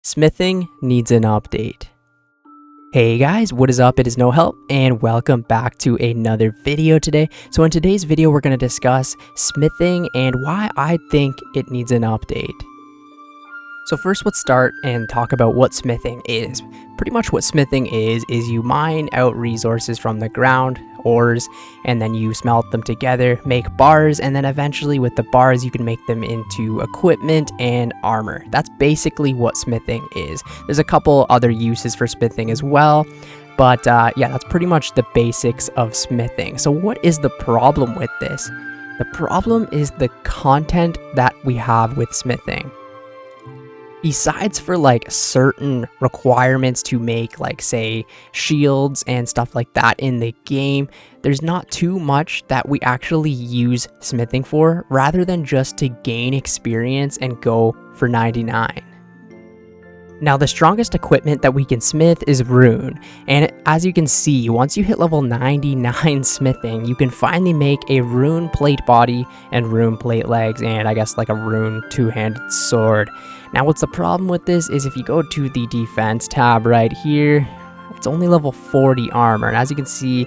Smithing needs an update. Hey guys, what is up? It is No Help and welcome back to another video today. So in today's video, we're going to discuss smithing and why I think it needs an update. So first, let's start and talk about what smithing is. Pretty much what smithing is you mine out resources from the ground, ores, and then you smelt them together, make bars, and then eventually with the bars you can make them into equipment and armor. That's basically what smithing is. There's a couple other uses for smithing as well, but yeah, that's pretty much the basics of smithing. So what is the problem with this? The problem is the content that we have with smithing. Besides for like certain requirements to make like say shields and stuff like that in the game, there's not too much that we actually use smithing for rather than just to gain experience and go for 99. Now the strongest equipment that we can smith is rune, and as you can see, once you hit level 99 smithing, you can finally make a rune plate body and rune plate legs and I guess like a rune two-handed sword. Now what's the problem with this is if you go to the defense tab right here, it's only level 40 armor, and as you can see,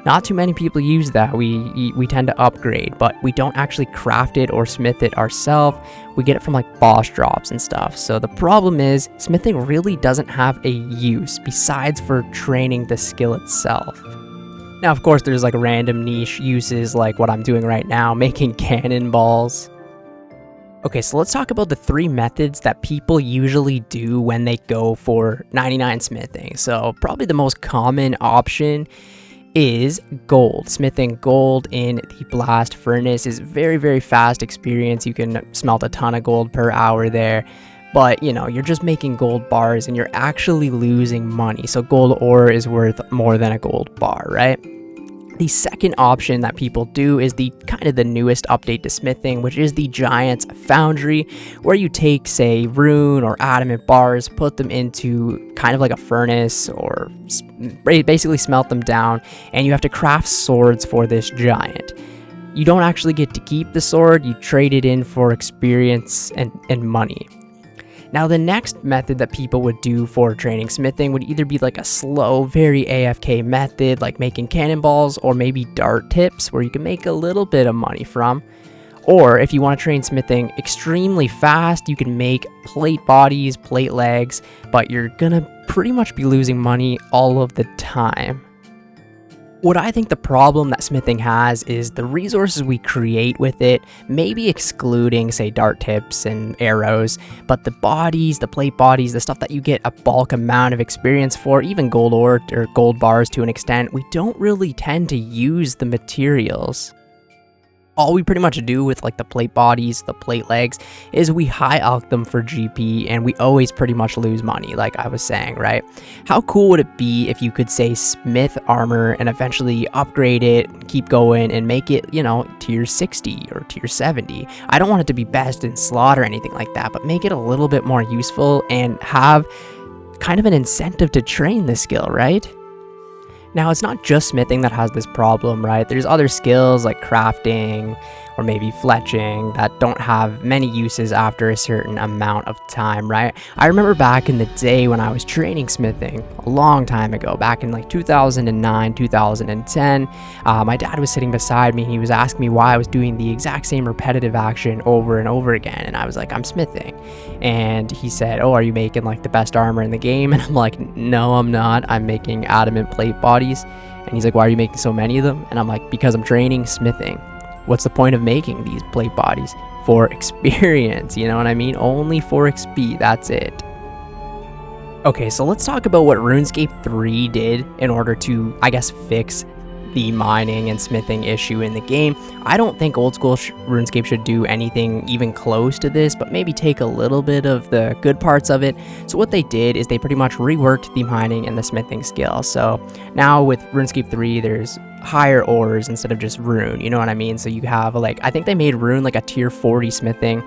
not too many people use that. We tend to upgrade, but we don't actually craft it or smith it ourselves. We get it from like boss drops and stuff. So the problem is smithing really doesn't have a use besides for training the skill itself. Now of course there's like random niche uses like what I'm doing right now, making cannonballs. Okay, so let's talk about the three methods that people usually do when they go for 99 smithing. So probably the most common option is gold. Smithing gold in the blast furnace is very fast experience. You can smelt a ton of gold per hour there, but you know, you're just making gold bars and you're actually losing money. So gold ore is worth more than a gold bar, right? The second option that people do is the kind of the newest update to smithing, which is the Giant's Foundry, where you take, say, rune or adamant bars, put them into kind of like a furnace or basically smelt them down, and you have to craft swords for this giant. You don't actually get to keep the sword, you trade it in for experience and money. Now the next method that people would do for training smithing would either be like a slow, very AFK method, like making cannonballs, or maybe dart tips, where you can make a little bit of money from. Or if you want to train smithing extremely fast, you can make plate bodies, plate legs, but you're gonna pretty much be losing money all of the time. What I think the problem that smithing has is the resources we create with it, maybe excluding, say, dart tips and arrows, but the bodies, the plate bodies, the stuff that you get a bulk amount of experience for, even gold ore or gold bars to an extent, we don't really tend to use the materials. All we pretty much do with like the plate bodies, the plate legs, is we high alch them for GP, and we always pretty much lose money, like I was saying, right? How cool would it be if you could, say, smith armor and eventually upgrade it, keep going, and make it, you know, tier 60 or tier 70? I don't want it to be best in slot or anything like that, but make it a little bit more useful and have kind of an incentive to train the skill, right? Now, it's not just smithing that has this problem, right? There's other skills like crafting or maybe fletching that don't have many uses after a certain amount of time, right? I remember back in the day when I was training smithing a long time ago, back in like 2009, 2010, my dad was sitting beside me and he was asking me why I was doing the exact same repetitive action over and over again. And I was like, I'm smithing. And he said, oh, are you making like the best armor in the game? And I'm like, no, I'm not. I'm making adamant plate bodies. And he's like, why are you making so many of them? And I'm like, because I'm training smithing. What's the point of making these plate bodies? For experience, you know what I mean? Only for XP, that's it. Okay, so let's talk about what Runescape 3 did in order to, I guess, fix the mining and smithing issue in the game. I don't think old school Runescape should do anything even close to this, but maybe take a little bit of the good parts of it. So what they did is they pretty much reworked the mining and the smithing skill. So now with Runescape 3, there's higher ores instead of just rune, you know what I mean? So you have like, I think they made rune like a tier 40 smithing.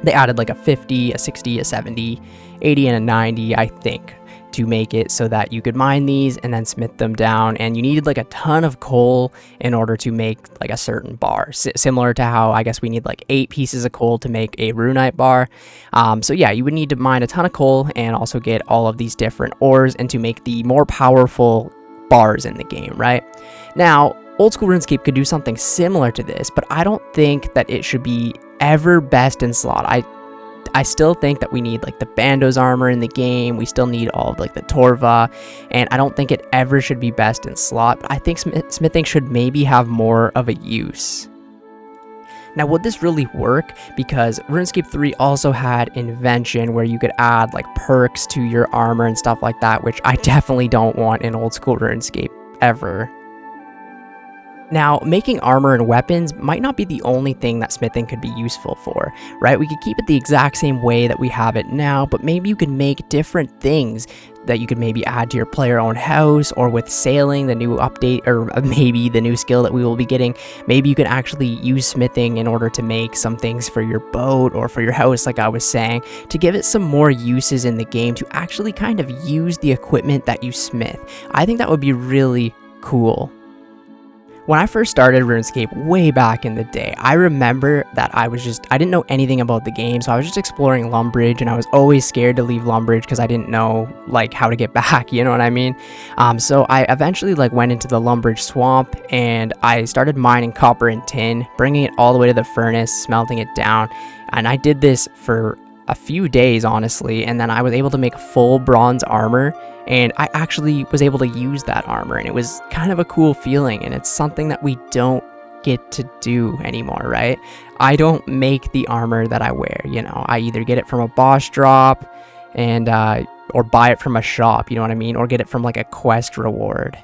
They added like a 50, a 60, a 70, 80, and a 90, I think, to make it so that you could mine these and then smith them down, and you needed like a ton of coal in order to make like a certain bar, similar to how I guess we need like 8 pieces of coal to make a runite bar. So yeah, you would need to mine a ton of coal and also get all of these different ores and to make the more powerful bars in the game, right? Now, old school RuneScape could do something similar to this, but I don't think that it should be ever best in slot. I still think that we need like the Bando's armor in the game. We still need all of like the Torva, and I don't think it ever should be best in slot, but I think smithing should maybe have more of a use. Now, would this really work? Because RuneScape 3 also had invention, where you could add like perks to your armor and stuff like that, which I definitely don't want in old school RuneScape ever. Now, making armor and weapons might not be the only thing that smithing could be useful for, right? We could keep it the exact same way that we have it now, but maybe you could make different things that you could maybe add to your player-owned house, or with sailing, the new update, or maybe the new skill that we will be getting. Maybe you could actually use smithing in order to make some things for your boat or for your house, like I was saying, to give it some more uses in the game, to actually kind of use the equipment that you smith. I think that would be really cool. When I first started RuneScape way back in the day, I remember that I didn't know anything about the game, so I was just exploring Lumbridge, and I was always scared to leave Lumbridge because I didn't know like how to get back, you know what I mean? So I eventually like went into the Lumbridge swamp, and I started mining copper and tin, bringing it all the way to the furnace, smelting it down, and I did this for a few days, honestly, and then I was able to make full bronze armor, and I actually was able to use that armor, and it was kind of a cool feeling, and it's something that we don't get to do anymore, right? I don't make the armor that I wear, you know. I either get it from a boss drop and or buy it from a shop, you know what I mean, or get it from like a quest reward.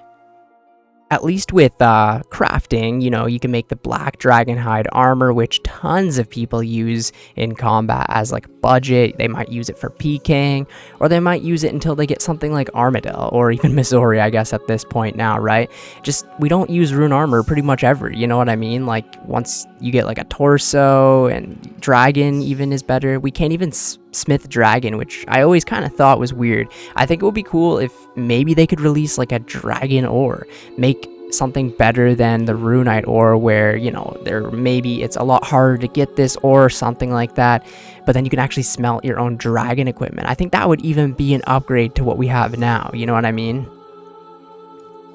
At least with crafting, you know, you can make the black dragon hide armor, which tons of people use in combat as like budget. They might use it for PKing, or they might use it until they get something like Armadillo, or even Missouri, I guess, at this point now, right? Just, we don't use rune armor pretty much ever, you know what I mean? Like, once you get like a torso, and dragon even is better. We can't even smith dragon, which I always kind of thought was weird. I think it would be cool if maybe they could release like a dragon ore, make something better than the runite ore, where, you know, maybe it's a lot harder to get this ore or something like that, but then you can actually smelt your own dragon equipment. I think that would even be an upgrade to what we have now, you know what I mean?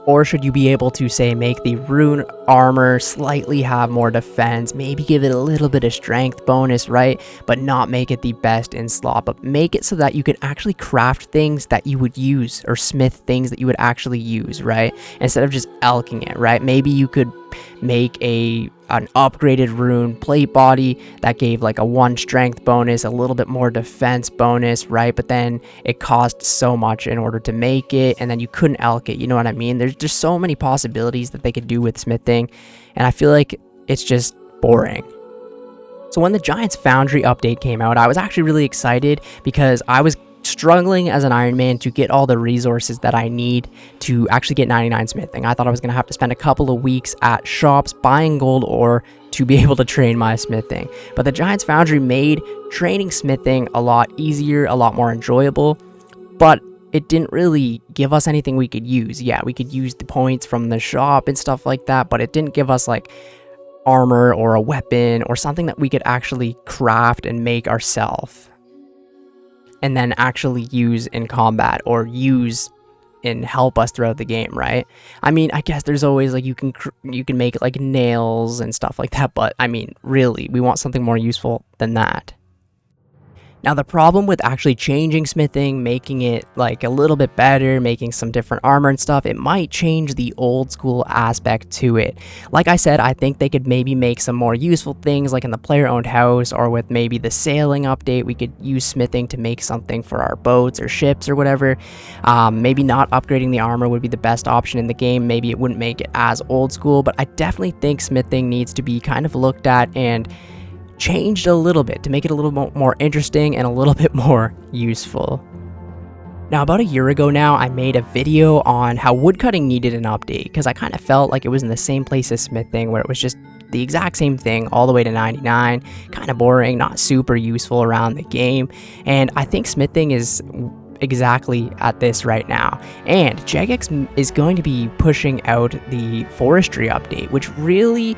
Or should you be able to, say, make the rune armor slightly have more defense, maybe give it a little bit of strength bonus, right? But not make it the best in slot, but make it so that you can actually craft things that you would use, or smith things that you would actually use, right? Instead of just elking it, right? Maybe you could make an upgraded rune plate body that gave like a 1 strength bonus, a little bit more defense bonus, right? But then it cost so much in order to make it, and then you couldn't elk it, you know what I mean? There's just so many possibilities that they could do with smithing, and I feel like it's just boring. So when the Giants Foundry update came out, I was actually really excited, because I was struggling as an Iron Man to get all the resources that I need to actually get 99 smithing. I thought I was going to have to spend a couple of weeks at shops buying gold ore to be able to train my smithing. But the Giants Foundry made training smithing a lot easier, a lot more enjoyable, but it didn't really give us anything we could use. Yeah, we could use the points from the shop and stuff like that, but it didn't give us like armor or a weapon or something that we could actually craft and make ourselves, and then actually use in combat, or use and help us throughout the game, right? I mean, I guess there's always like you can make like nails and stuff like that, but I mean, really, we want something more useful than that. Now, the problem with actually changing smithing, making it like a little bit better, making some different armor and stuff, it might change the old school aspect to it. Like I said, I think they could maybe make some more useful things, like in the player-owned house, or with maybe the sailing update, we could use smithing to make something for our boats or ships or whatever. Maybe not upgrading the armor would be the best option in the game. Maybe it wouldn't make it as old school, but I definitely think smithing needs to be kind of looked at and changed a little bit to make it a little more interesting and a little bit more useful. Now, about a year ago now, I made a video on how woodcutting needed an update, because I kind of felt like it was in the same place as smithing, where it was just the exact same thing all the way to 99, kind of boring, not super useful around the game. And I think smithing is exactly at this right now. And Jagex is going to be pushing out the forestry update, which really,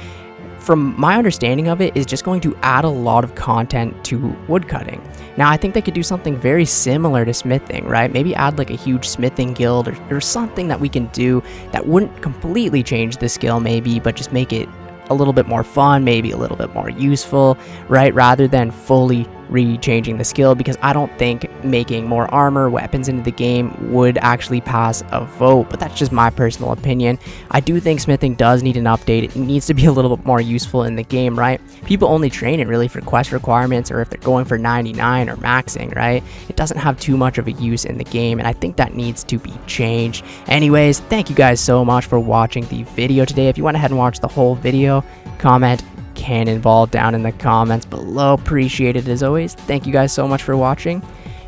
from my understanding of it, is just going to add a lot of content to woodcutting. Now, I think they could do something very similar to smithing, right? Maybe add like a huge smithing guild or something that we can do that wouldn't completely change the skill maybe, but just make it a little bit more fun, maybe a little bit more useful, right? Rather than fully re-changing the skill, because I don't think making more armor, weapons into the game would actually pass a vote, but that's just my personal opinion. I do think smithing does need an update. It needs to be a little bit more useful in the game, right? People only train it really for quest requirements or if they're going for 99 or maxing, right? It doesn't have too much of a use in the game, and I think that needs to be changed. Anyways, thank you guys so much for watching the video today. If you went ahead and watched the whole video, comment Cannonball down in the comments below. Appreciate it as always. Thank you guys so much for watching,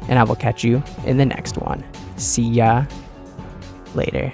and I will catch you in the next one. See ya later.